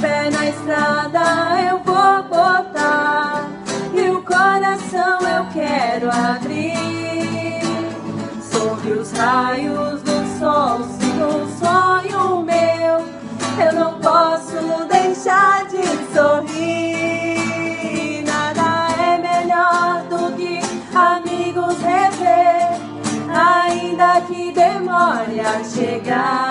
pé na estrada eu vou botar, e o coração eu quero abrir. Sob os raios do sol, sigo um sonho meu, eu não posso deixar de sorrir. Nada é melhor do que amigos rever, ainda que demore a chegar.